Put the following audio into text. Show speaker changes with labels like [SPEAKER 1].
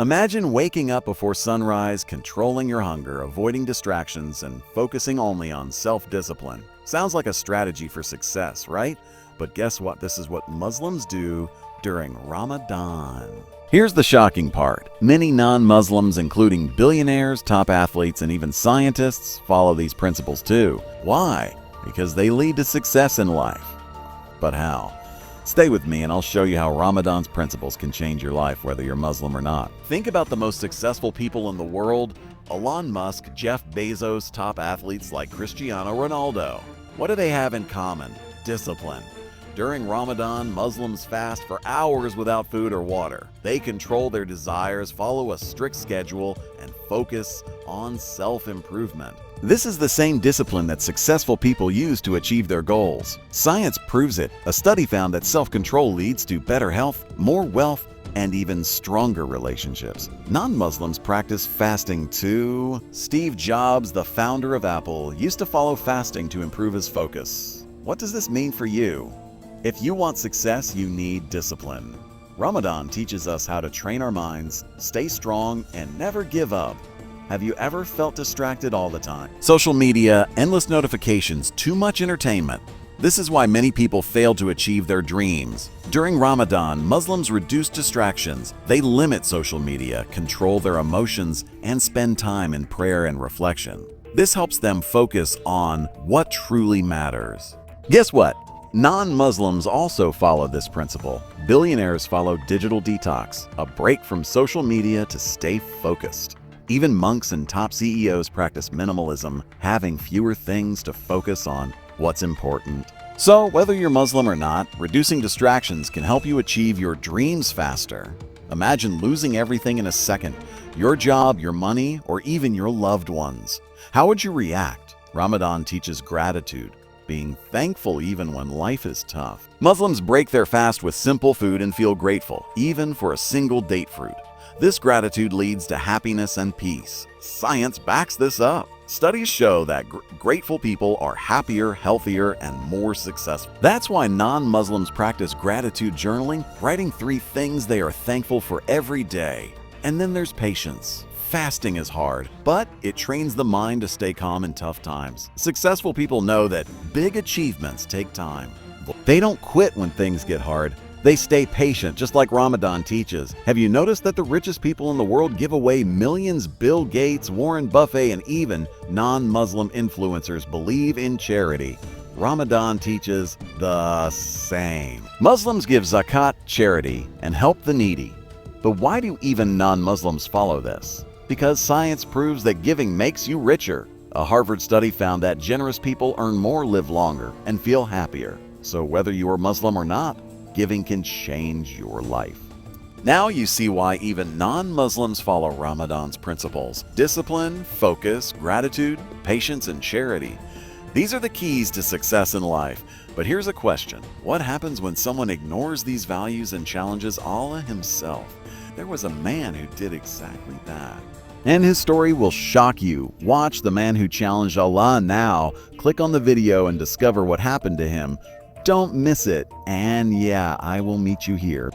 [SPEAKER 1] Imagine waking up before sunrise, controlling your hunger, avoiding distractions, and focusing only on self-discipline. Sounds like a strategy for success, right? But guess what? This is what Muslims do during Ramadan. Here's the shocking part. Many non-Muslims, including billionaires, top athletes, and even scientists, follow these principles too. Why? Because they lead to success in life. But how? Stay with me and I'll show you how Ramadan's principles can change your life, whether you're Muslim or not. Think about the most successful people in the world: Elon Musk, Jeff Bezos, top athletes like Cristiano Ronaldo. What do they have in common? Discipline. During Ramadan, Muslims fast for hours without food or water. They control their desires, follow a strict schedule, and focus on self-improvement. This is the same discipline that successful people use to achieve their goals. Science proves it. A study found that self-control leads to better health, more wealth, and even stronger relationships. Non-Muslims practice fasting too. Steve Jobs, the founder of Apple, used to follow fasting to improve his focus. What does this mean for you? If you want success, you need discipline. Ramadan teaches us how to train our minds, stay strong, and never give up. Have you ever felt distracted all the time? Social media, endless notifications, too much entertainment. This is why many people fail to achieve their dreams. During Ramadan, Muslims reduce distractions. They limit social media, control their emotions, and spend time in prayer and reflection. This helps them focus on what truly matters. Guess what? Non-Muslims also follow this principle. Billionaires follow digital detox, a break from social media to stay focused. Even monks and top CEOs practice minimalism, having fewer things to focus on what's important. So, whether you're Muslim or not, reducing distractions can help you achieve your dreams faster. Imagine losing everything in a second: your job, your money, or even your loved ones. How would you react? Ramadan teaches gratitude, being thankful even when life is tough. Muslims break their fast with simple food and feel grateful, even for a single date fruit. This gratitude leads to happiness and peace. Science backs this up. Studies show that grateful people are happier, healthier, and more successful. That's why non-Muslims practice gratitude journaling, writing 3 things they are thankful for every day. And then there's patience. Fasting is hard, but it trains the mind to stay calm in tough times. Successful people know that big achievements take time. They don't quit when things get hard. They stay patient, just like Ramadan teaches. Have you noticed that the richest people in the world give away millions? Bill Gates, Warren Buffett, and even non-Muslim influencers believe in charity. Ramadan teaches the same. Muslims give zakat, charity, and help the needy. But why do even non-Muslims follow this? Because science proves that giving makes you richer. A Harvard study found that generous people earn more, live longer, and feel happier. So whether you are Muslim or not, giving can change your life. Now you see why even non-Muslims follow Ramadan's principles: discipline, focus, gratitude, patience, and charity. These are the keys to success in life. But here's a question: what happens when someone ignores these values and challenges Allah himself? There was a man who did exactly that. And his story will shock you. Watch The Man Who Challenged Allah now. Click on the video and discover what happened to him. Don't miss it. And yeah, I will meet you here.